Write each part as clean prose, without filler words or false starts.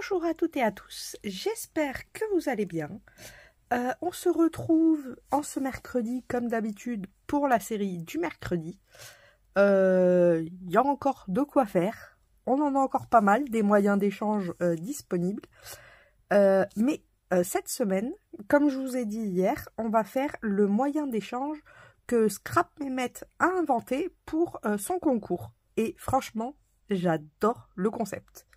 Bonjour à toutes et à tous, j'espère que vous allez bien. On se retrouve en ce mercredi comme d'habitude pour la série du mercredi. Il y a encore de quoi faire, on en a encore pas mal, des moyens d'échange disponibles. Mais cette semaine, comme je vous ai dit hier, on va faire le moyen d'échange que Scrap Mehmet a inventé pour son concours. Et franchement, j'adore le concept.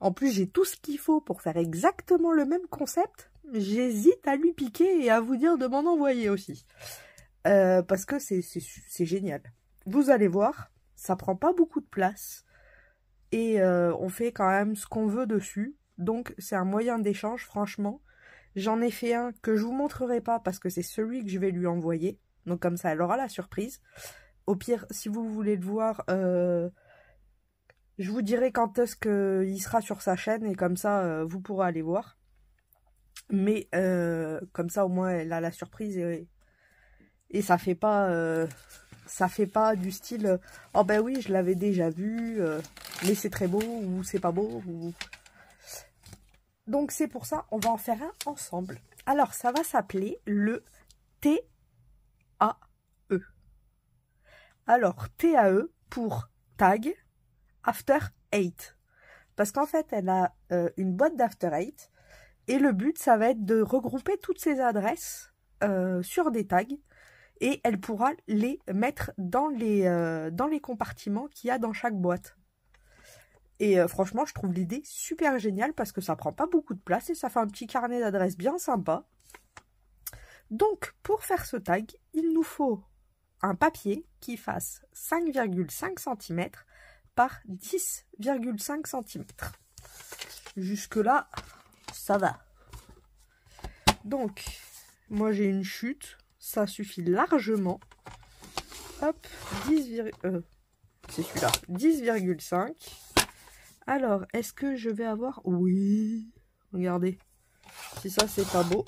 En plus, j'ai tout ce qu'il faut pour faire exactement le même concept. J'hésite à lui piquer et à vous dire de m'en envoyer aussi. Parce que c'est génial. Vous allez voir, ça prend pas beaucoup de place. Et on fait quand même ce qu'on veut dessus. Donc, c'est un moyen d'échange, franchement. J'en ai fait un que je vous montrerai pas parce que c'est celui que je vais lui envoyer. Donc, comme ça, elle aura la surprise. Au pire, si vous voulez le voir... je vous dirai quand est-ce qu'il sera sur sa chaîne et comme ça, vous pourrez aller voir. Mais comme ça, au moins, elle a la surprise et ça fait pas du style « Oh ben oui, je l'avais déjà vu, mais c'est très beau » ou « c'est pas beau ». Donc c'est pour ça, on va en faire un ensemble. Alors, ça va s'appeler le TAE. Alors, TAE pour Tag After 8. Parce qu'en fait, elle a une boîte d'After 8. Et le but, ça va être de regrouper toutes ces adresses sur des tags. Et elle pourra les mettre dans les compartiments qu'il y a dans chaque boîte. Et franchement, je trouve l'idée super géniale parce que ça prend pas beaucoup de place et ça fait un petit carnet d'adresses bien sympa. Donc, pour faire ce tag, il nous faut un papier qui fasse 5,5 cm par 10,5 cm. Jusque-là, ça va. Donc, moi j'ai une chute, ça suffit largement. Hop, c'est celui-là, 10,5. Alors, est-ce que je vais avoir... Oui, regardez. Si ça, c'est pas beau.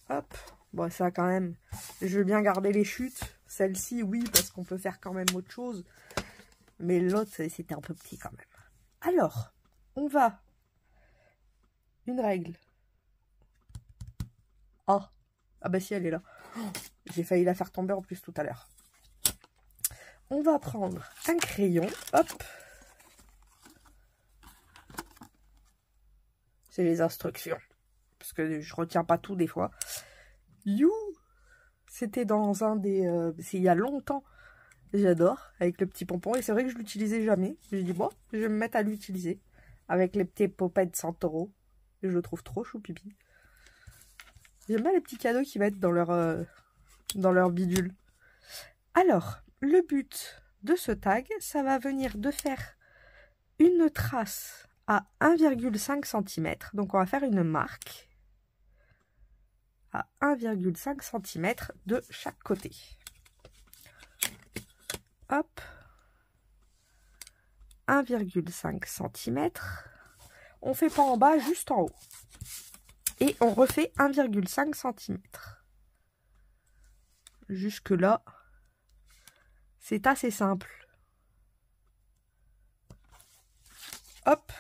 Hop, bon, ça quand même... Je veux bien garder les chutes. Celle-ci, oui, parce qu'on peut faire quand même autre chose. Mais l'autre, c'était un peu petit quand même. Alors, on va... Une règle. Ah, ah bah si, elle est là. Oh, j'ai failli la faire tomber en plus tout à l'heure. On va prendre un crayon. Hop. C'est les instructions. Parce que je retiens pas tout des fois. You. C'était dans un des... c'est il y a longtemps. J'adore, avec le petit pompon. Et c'est vrai que je l'utilisais jamais. J'ai dit, bon, je vais me mettre à l'utiliser. Avec les petits popettes Santoro. Et je le trouve trop chou pipi. J'aime bien les petits cadeaux qu'ils mettent dans leur bidule. Alors, le but de ce tag, ça va venir de faire une trace à 1,5 cm. Donc, on va faire une marque à 1,5 cm de chaque côté. Hop, 1,5 cm. On fait pas en bas, juste en haut. Et on refait 1,5 cm. Jusque là, c'est assez simple. Hop.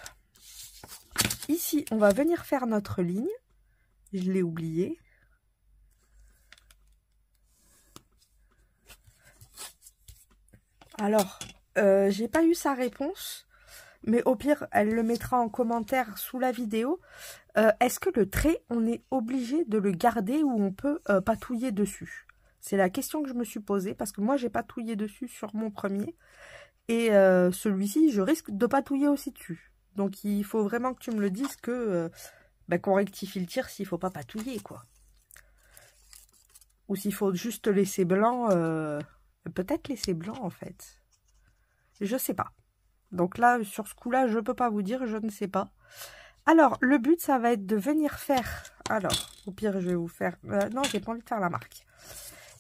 Ici, on va venir faire notre ligne. Je l'ai oublié. Alors, j'ai pas eu sa réponse, mais au pire, elle le mettra en commentaire sous la vidéo. Est-ce que le trait, on est obligé de le garder ou on peut patouiller dessus? C'est la question que je me suis posée, parce que moi, j'ai patouillé dessus sur mon premier. Et celui-ci, je risque de patouiller aussi dessus. Donc, il faut vraiment que tu me le dises que qu'on rectifie le tir s'il faut pas patouiller, quoi. Ou s'il faut juste laisser blanc... Peut-être laisser blanc, en fait. Je sais pas. Donc là, sur ce coup-là, je peux pas vous dire, je ne sais pas. Alors, le but, ça va être de venir faire... Alors, au pire, je vais vous faire... non, j'ai pas envie de faire la marque.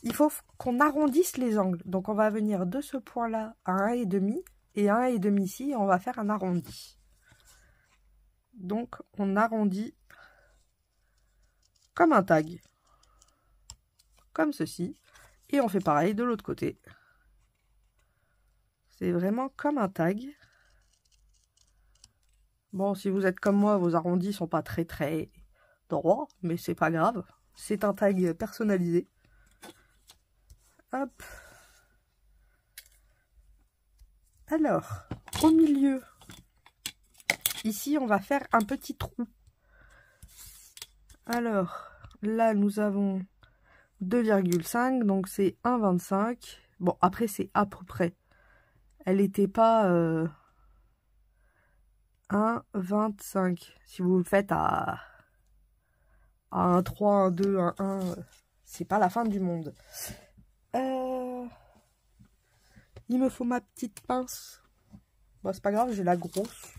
Il faut qu'on arrondisse les angles. Donc, on va venir de ce point-là à 1,5 et 1,5 ici, et on va faire un arrondi. Donc, on arrondit comme un tag. Comme ceci. Et on fait pareil de l'autre côté. C'est vraiment comme un tag. Bon, si vous êtes comme moi, vos arrondis sont pas très droits, mais c'est pas grave. C'est un tag personnalisé. Hop. Alors, au milieu, ici, on va faire un petit trou. Alors, là, nous avons 2,5, donc c'est 1,25. Bon, après, c'est à peu près. Elle n'était pas 1,25. Si vous le faites à 1,3, 1,2, 1,1, c'est pas la fin du monde. Il me faut ma petite pince. Bon, c'est pas grave, j'ai la grosse.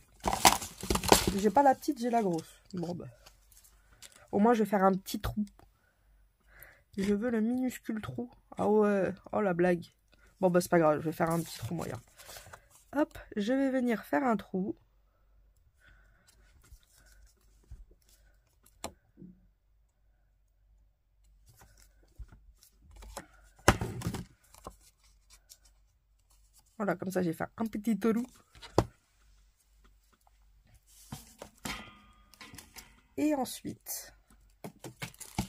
J'ai pas la petite, j'ai la grosse. Bon, bah. Au moins, je vais faire un petit trou. Je veux le minuscule trou. Ah ouais, oh la blague. Bon, bah, c'est pas grave, je vais faire un petit trou moyen. Hop, je vais venir faire un trou. Voilà, comme ça, j'ai fait un petit trou. Et ensuite,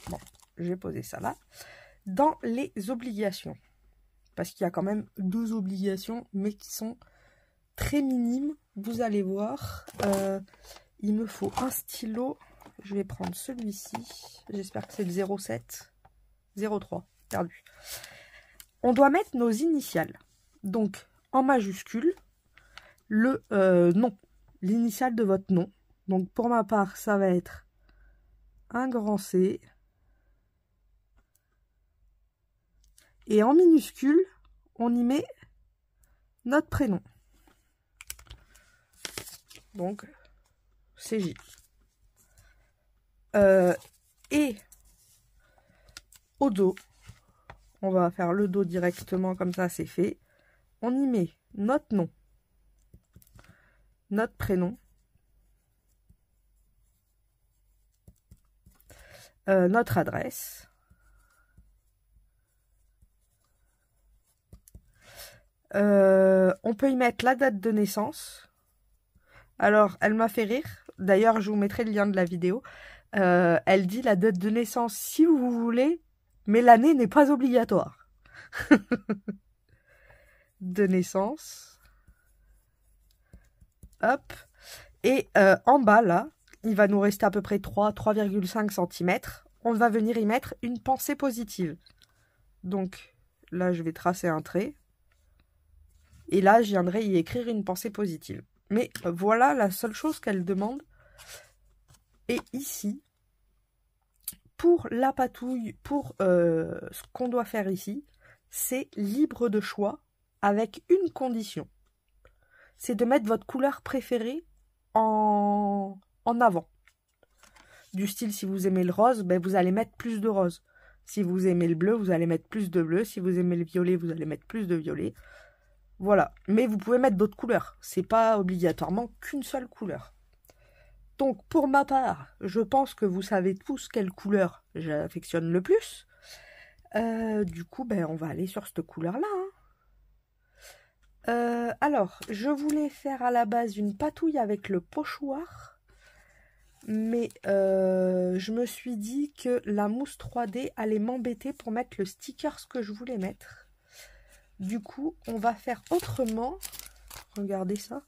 bon, je vais poser ça là. Dans les obligations, parce qu'il y a quand même 2 obligations, mais qui sont très minimes. Vous allez voir, il me faut un stylo. Je vais prendre celui-ci. J'espère que c'est le 07. 03, perdu. On doit mettre nos initiales. Donc, en majuscule, le nom, l'initiale de votre nom. Donc, pour ma part, ça va être un grand C. Et en minuscule, on y met notre prénom. Donc, CJ. Et au dos, on va faire le dos directement, comme ça c'est fait. On y met notre nom, notre prénom, notre adresse, on peut y mettre la date de naissance. Alors, elle m'a fait rire. D'ailleurs, je vous mettrai le lien de la vidéo. Elle dit la date de naissance si vous voulez, mais l'année n'est pas obligatoire. De naissance. Hop. Et en bas, là, il va nous rester à peu près 3,5 cm. On va venir y mettre une pensée positive. Donc, là, je vais tracer un trait. Et là, je viendrai y écrire une pensée positive. Mais voilà la seule chose qu'elle demande. Et ici, pour la patouille, pour ce qu'on doit faire ici, c'est libre de choix avec une condition. C'est de mettre votre couleur préférée en avant. Du style, si vous aimez le rose, ben vous allez mettre plus de rose. Si vous aimez le bleu, vous allez mettre plus de bleu. Si vous aimez le violet, vous allez mettre plus de violet. Voilà. Mais vous pouvez mettre d'autres couleurs. C'est pas obligatoirement qu'une seule couleur. Donc, pour ma part, je pense que vous savez tous quelle couleur j'affectionne le plus. Du coup, ben, on va aller sur cette couleur-là. Alors, je voulais faire à la base une patouille avec le pochoir. Mais je me suis dit que la mousse 3D allait m'embêter pour mettre le sticker que je voulais mettre. Du coup, on va faire autrement. Regardez ça.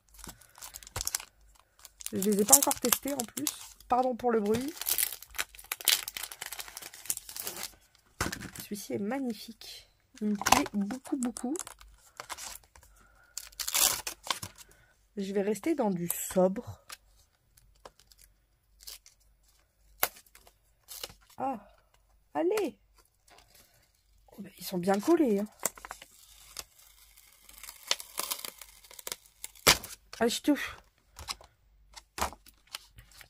Je les ai pas encore testés en plus. Pardon pour le bruit. Celui-ci est magnifique. Il me plaît beaucoup, beaucoup. Je vais rester dans du sobre. Ah, allez. Oh, ben, ils sont bien collés. Hein. Ah, je touche.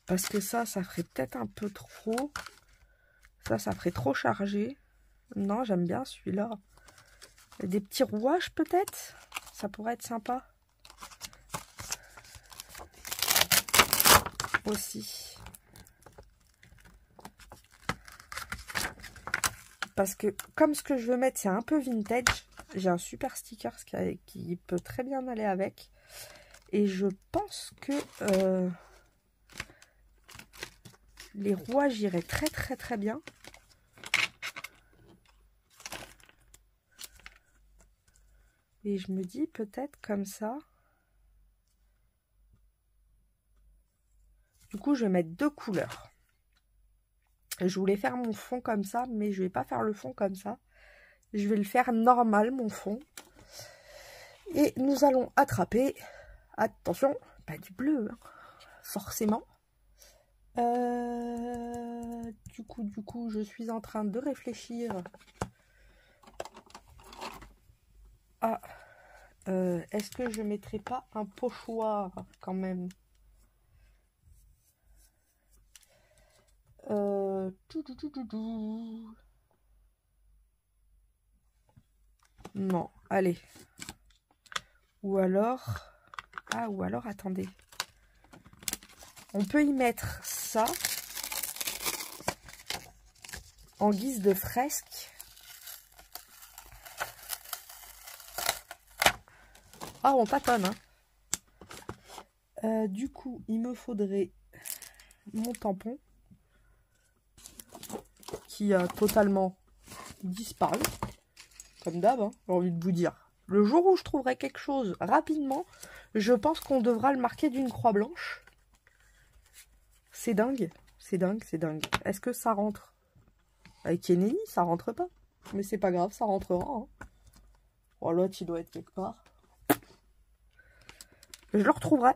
Parce que ça ferait peut-être un peu trop. Ça ferait trop chargé. Non, j'aime bien celui-là. Des petits rouages peut-être. Ça pourrait être sympa. Aussi. Parce que comme ce que je veux mettre, c'est un peu vintage. J'ai un super sticker qui peut très bien aller avec. Et je pense que les rouages iraient très bien. Et je me dis peut-être comme ça. Du coup, je vais mettre 2 couleurs. Je voulais faire mon fond comme ça, mais je vais pas faire le fond comme ça. Je vais le faire normal, mon fond. Et nous allons attraper, attention, pas du bleu, hein, forcément. Du coup, je suis en train de réfléchir à est-ce que je mettrai pas un pochoir quand même? Non, allez. Ou alors... Ah, ou alors, attendez. On peut y mettre ça en guise de fresque. Ah, on tâtonne, hein. Du coup, il me faudrait mon tampon qui a totalement disparu. Comme d'hab, hein, j'ai envie de vous dire. Le jour où je trouverai quelque chose rapidement, je pense qu'on devra le marquer d'une croix blanche. C'est dingue, c'est dingue, c'est dingue. Est-ce que ça rentre? Avec Kennedy, ça rentre pas. Mais c'est pas grave, ça rentrera. Hein. Oh, l'autre, il doit être quelque part. Je le retrouverai.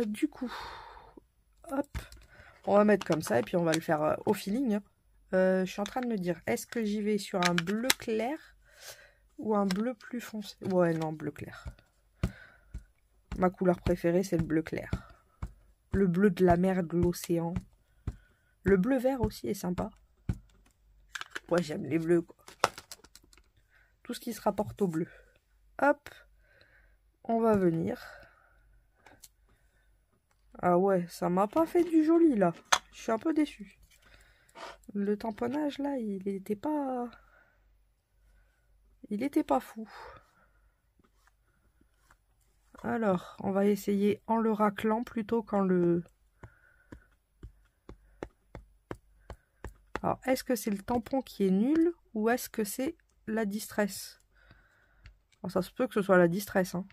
Du coup, hop, on va mettre comme ça et puis on va le faire au feeling. Hein. Je suis en train de me dire, est-ce que j'y vais sur un bleu clair ou un bleu plus foncé? Ouais, non, bleu clair. Ma couleur préférée, c'est le bleu clair. Le bleu de la mer, de l'océan. Le bleu vert aussi est sympa. Ouais, j'aime les bleus, quoi. Tout ce qui se rapporte au bleu. Hop, on va venir. Ah ouais, ça m'a pas fait du joli, là. Je suis un peu déçue. Le tamponnage, là, il était pas... Il était pas fou. Alors, on va essayer en le raclant plutôt qu'en le... Alors, est-ce que c'est le tampon qui est nul ou est-ce que c'est la distress? Alors, ça se peut que ce soit la distress. Hein.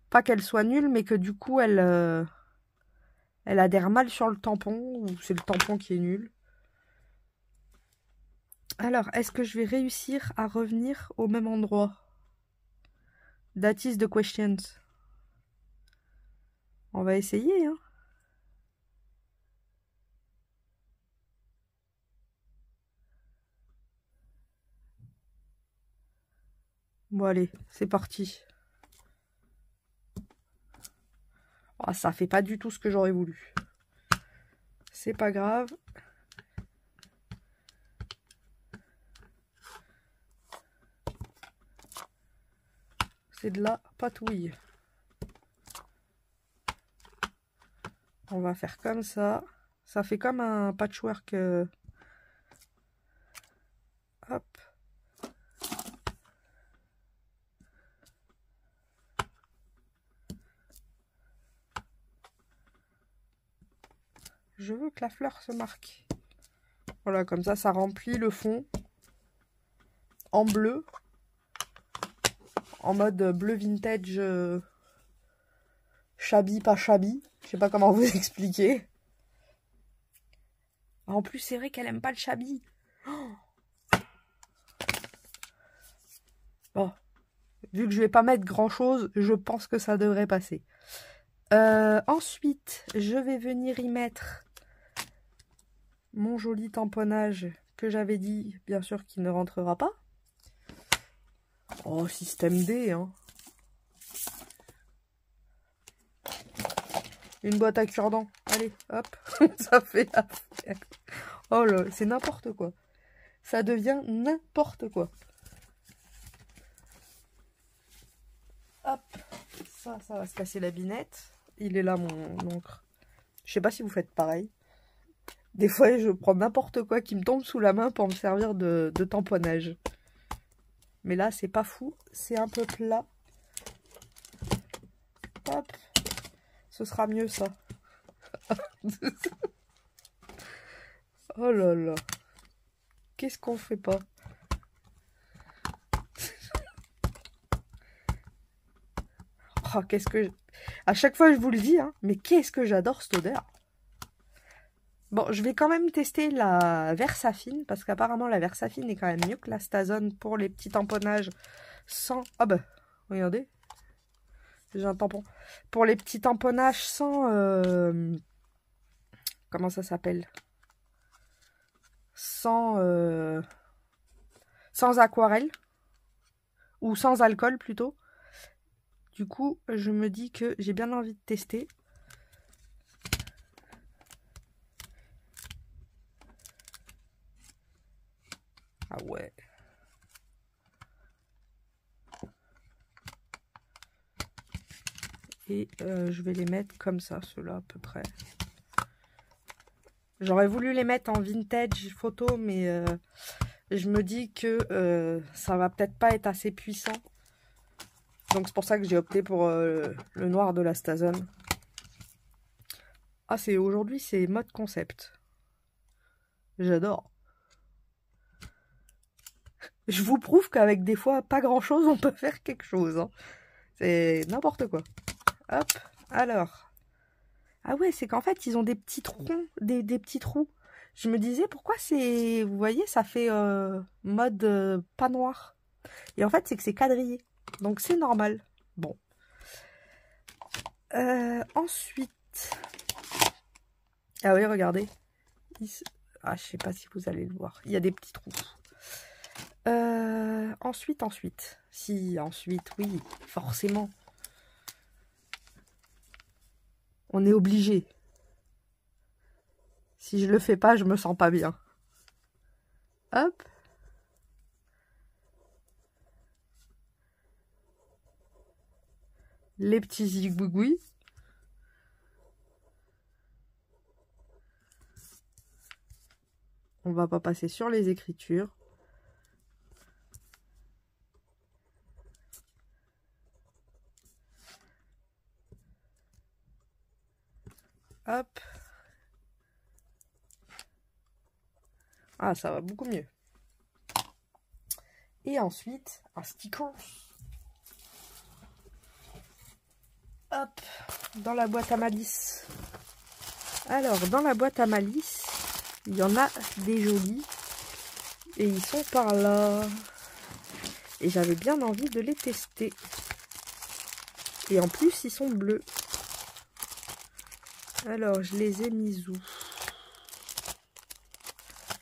Pas qu'elle soit nulle, mais que du coup, elle adhère mal sur le tampon ou c'est le tampon qui est nul. Alors, est-ce que je vais réussir à revenir au même endroit? That is the question. On va essayer, hein. Bon, allez, c'est parti. Oh, ça fait pas du tout ce que j'aurais voulu. C'est pas grave. C'est de la patouille. On va faire comme ça. Ça fait comme un patchwork. Hop. Je veux que la fleur se marque. Voilà, comme ça remplit le fond en bleu. En mode bleu vintage. Shabby, pas shabby. Je sais pas comment vous expliquer. En plus, c'est vrai qu'elle aime pas le shabby. Oh. Bon. Vu que je vais pas mettre grand chose, je pense que ça devrait passer. Ensuite, je vais venir y mettre mon joli tamponnage que j'avais dit, bien sûr, qu'il ne rentrera pas. Oh, système D, hein. Une boîte à cure-dent. Allez, hop. Ça fait affaire. Oh là, c'est n'importe quoi. Ça devient n'importe quoi. Hop. Ça va se casser la binette. Il est là, mon encre. Je sais pas si vous faites pareil. Des fois, je prends n'importe quoi qui me tombe sous la main pour me servir de tamponnage. Mais là, c'est pas fou. C'est un peu plat. Hop. Ce sera mieux, ça. Oh là là. Qu'est-ce qu'on fait pas? Oh, qu'est-ce que... À chaque fois, je vous le dis, hein, mais qu'est-ce que j'adore cette odeur. Bon, je vais quand même tester la Versafine, parce qu'apparemment, la Versafine est quand même mieux que la Stazone pour les petits tamponnages sans... Ah bah, regardez. J'ai un tampon. Pour les petits tamponnages sans... Comment ça s'appelle? Sans aquarelle. Ou sans alcool, plutôt. Du coup, je me dis que j'ai bien envie de tester. Ah ouais. Et je vais les mettre comme ça, ceux-là à peu près. J'aurais voulu les mettre en vintage photo, mais je me dis que ça va peut-être pas être assez puissant. Donc c'est pour ça que j'ai opté pour le noir de la Stazone. Ah, aujourd'hui, c'est mode concept. J'adore. Je vous prouve qu'avec des fois pas grand chose, on peut faire quelque chose. Hein. C'est n'importe quoi. Hop, alors. Ah ouais, c'est qu'en fait, ils ont des petits troncs, des petits trous. Je me disais, pourquoi c'est... Vous voyez, ça fait mode pas noir. Et en fait, c'est que c'est quadrillé. Donc, c'est normal. Bon. Ensuite... Ah oui, regardez. Ah, je sais pas si vous allez le voir. Il y a des petits trous. Ensuite. Si, ensuite, oui, forcément. On est obligé. Si je le fais pas, je me sens pas bien. Hop. Les petits zigouigouis. On va pas passer sur les écritures. Hop. Ah, ça va beaucoup mieux. Et ensuite, un sticker. Hop, dans la boîte à malice. Alors, dans la boîte à malice, il y en a des jolis. Et ils sont par là. Et j'avais bien envie de les tester. Et en plus, ils sont bleus. Alors, je les ai mis où?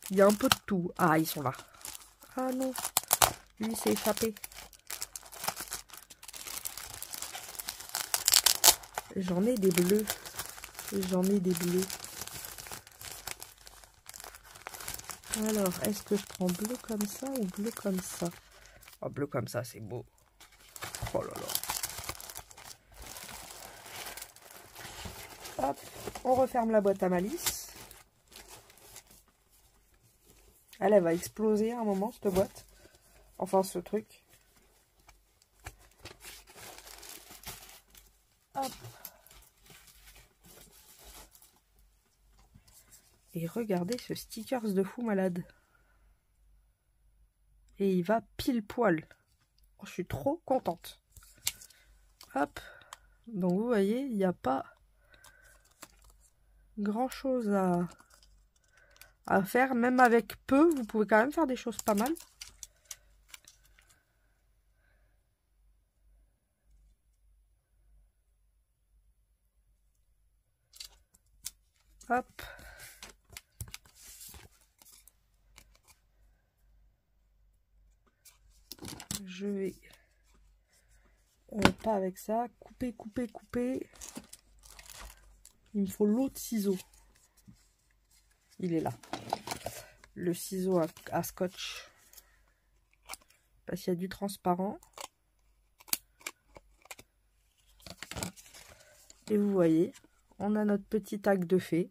Il y a un peu de tout. Ah, ils sont là. Ah non, lui s'est échappé. J'en ai des bleus. J'en ai des bleus. Alors, est-ce que je prends bleu comme ça ou bleu comme ça? Oh, bleu comme ça, c'est beau. Oh là là. Hop, on referme la boîte à malice. Elle va exploser à un moment, cette boîte. Enfin, ce truc. Hop. Et regardez ce stickers de fou malade. Et il va pile poil. Oh, je suis trop contente. Hop. Donc vous voyez, il n'y a pas grand chose à faire. Même avec peu, vous pouvez quand même faire des choses pas mal. Hop. Je vais pas avec ça. Couper. Il me faut l'autre ciseau. Il est là. Le ciseau à scotch. Parce qu'il y a du transparent. Et vous voyez, on a notre petit tag de fée.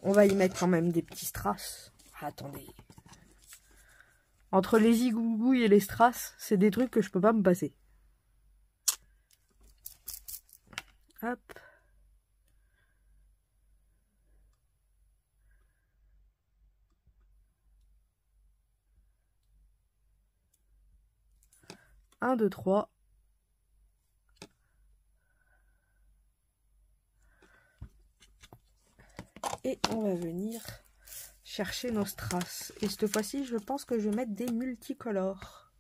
On va y mettre quand même des petits strass. Ah, attendez. Entre les zigougouilles et les strass, c'est des trucs que je peux pas me passer. Hop. 1, 2, 3. Et on va venir chercher nos strass. Et cette fois-ci, je pense que je vais mettre des multicolores.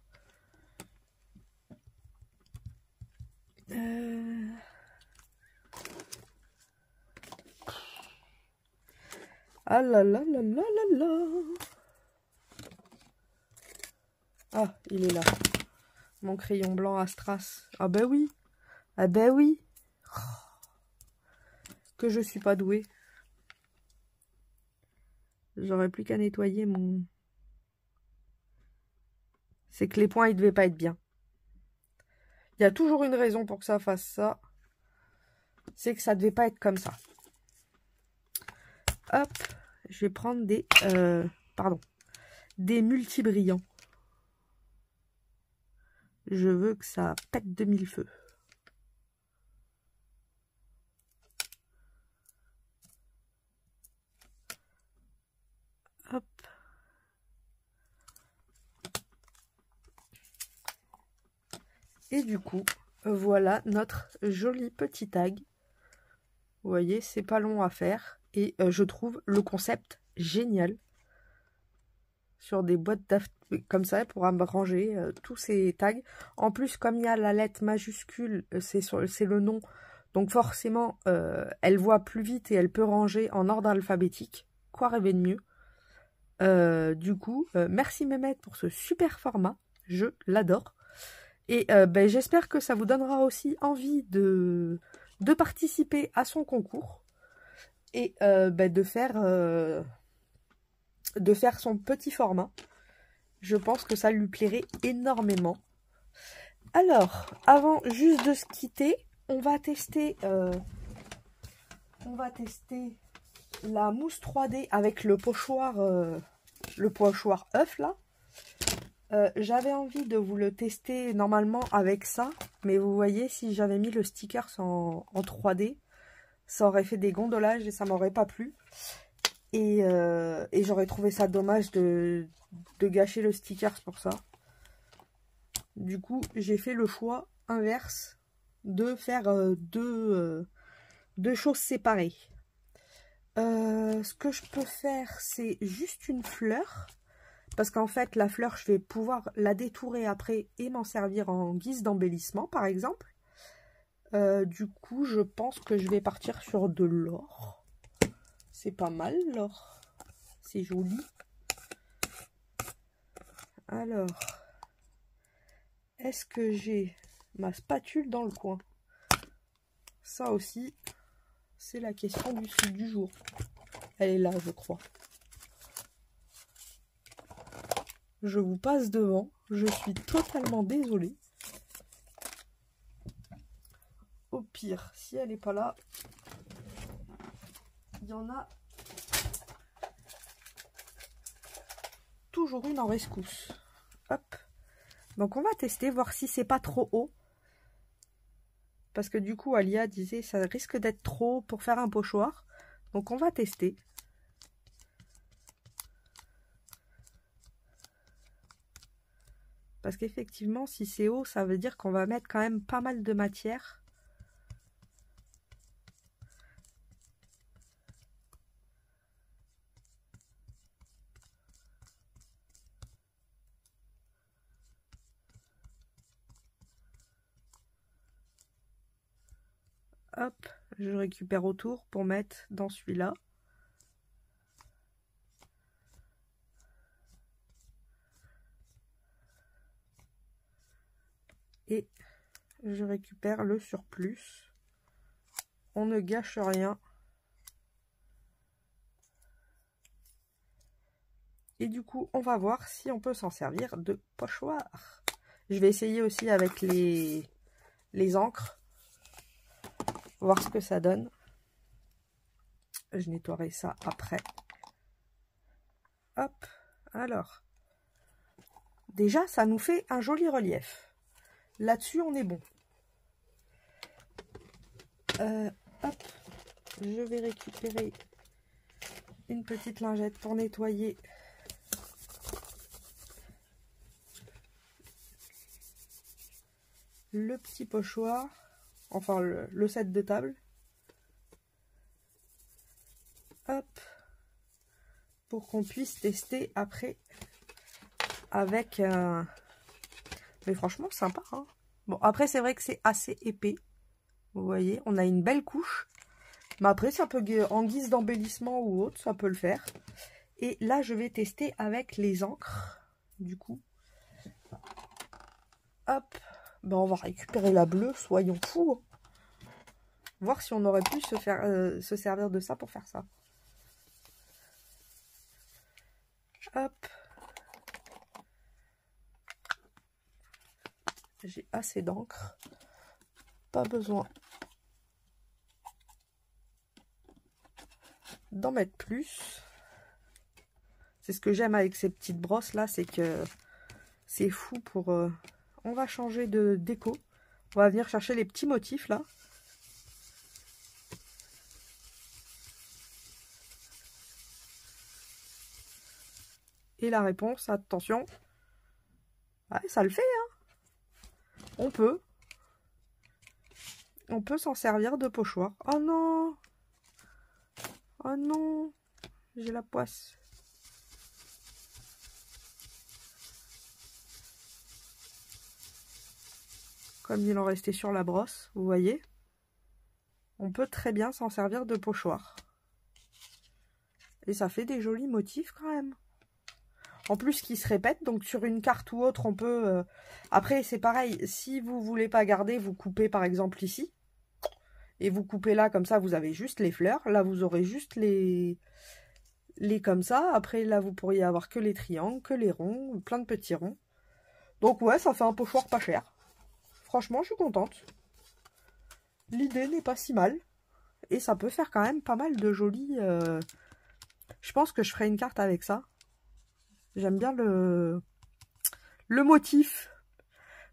Ah là là là là là là. Ah, il est là. Mon crayon blanc à strass. Ah ben oui. Ah ben oui. Que je suis pas douée. J'aurais plus qu'à nettoyer mon... C'est que les points, ils devaient pas être bien. Il y a toujours une raison pour que ça fasse ça. C'est que ça devait pas être comme ça. Hop. Je vais prendre des... des multibrillants. Je veux que ça pète de mille feux. Hop. Et du coup, voilà notre joli petit tag. Vous voyez, c'est pas long à faire. Et je trouve le concept génial. Sur des boîtes comme ça, pour ranger tous ces tags. En plus, comme il y a la lettre majuscule, c'est le nom. Donc forcément, elle voit plus vite et elle peut ranger en ordre alphabétique. Quoi rêver de mieux? Du coup, merci Mehmet pour ce super format. Je l'adore. Et ben, j'espère que ça vous donnera aussi envie de participer à son concours. Et ben, de faire son petit format. Je pense que ça lui plairait énormément. Alors, avant juste de se quitter, on va tester la mousse 3D avec le pochoir œuf là. J'avais envie de vous le tester normalement avec ça, mais vous voyez, si j'avais mis le sticker en 3D, ça aurait fait des gondolages et ça m'aurait pas plu. Et j'aurais trouvé ça dommage de gâcher le sticker pour ça. Du coup, j'ai fait le choix inverse de faire deux choses séparées. Ce que je peux faire, c'est juste une fleur. Parce qu'en fait, la fleur, je vais pouvoir la détourer après et m'en servir en guise d'embellissement, par exemple. Du coup, je pense que je vais partir sur de l'or. C'est pas mal, l'or. C'est joli. Alors, est-ce que j'ai ma spatule dans le coin? Ça aussi, c'est la question du jour. Elle est là, je crois. Je vous passe devant. Je suis totalement désolée. Au pire, si elle n'est pas là, il y en a toujours une en rescousse. Hop. Donc on va tester, voir si c'est pas trop haut. Parce que du coup, Alia disait ça risque d'être trop haut pour faire un pochoir. Donc on va tester. Parce qu'effectivement, si c'est haut, ça veut dire qu'on va mettre quand même pas mal de matière. Hop, je récupère autour pour mettre dans celui-là. Et je récupère le surplus. On ne gâche rien. Et du coup, on va voir si on peut s'en servir de pochoir. Je vais essayer aussi avec les encres. Voir ce que ça donne. Je nettoierai ça après. Hop, alors. Déjà, ça nous fait un joli relief. Là-dessus, on est bon. Hop, je vais récupérer une petite lingette pour nettoyer le petit pochoir, enfin le set de table. Hop, pour qu'on puisse tester après avec... Mais franchement, sympa, hein. Bon, après, c'est vrai que c'est assez épais. Vous voyez, on a une belle couche. Mais après, ça peut, en guise d'embellissement ou autre, ça peut le faire. Et là, je vais tester avec les encres. Du coup, hop, ben, on va récupérer la bleue, soyons fous. Voir si on aurait pu se servir de ça pour faire ça. Hop. J'ai assez d'encre. Pas besoin d'en mettre plus. C'est ce que j'aime avec ces petites brosses là, c'est que c'est fou pour... On va changer de déco. On va venir chercher les petits motifs là. Et la réponse, attention. Ouais, ça le fait, hein. On peut s'en servir de pochoir. Oh non! Oh non! J'ai la poisse. Comme il en restait sur la brosse, vous voyez. On peut très bien s'en servir de pochoir. Et ça fait des jolis motifs quand même. En plus qui se répètent, donc sur une carte ou autre, on peut... Après, c'est pareil, si vous voulez pas garder, vous coupez par exemple ici. Et vous coupez là, comme ça, vous avez juste les fleurs. Là, vous aurez juste les comme ça. Après, là, vous pourriez avoir que les triangles, que les ronds, plein de petits ronds. Donc ouais, ça fait un pochoir pas cher. Franchement, je suis contente. L'idée n'est pas si mal. Et ça peut faire quand même pas mal de jolis... Je pense que je ferai une carte avec ça. J'aime bien le motif.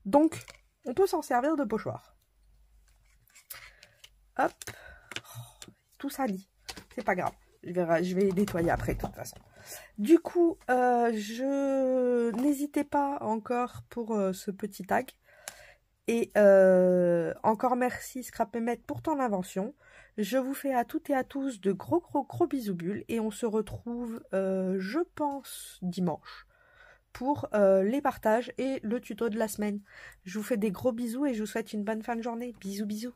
Donc, on peut s'en servir de pochoir. Hop. Oh, tout sali. C'est pas grave. Je vais nettoyer après, de toute façon. Du coup, n'hésitez pas encore pour ce petit tag. Et encore merci Scrapemètre pour ton invention. Je vous fais à toutes et à tous de gros bisous bulles. Et on se retrouve, je pense, dimanche pour les partages et le tuto de la semaine. Je vous fais des gros bisous et je vous souhaite une bonne fin de journée. Bisous bisous.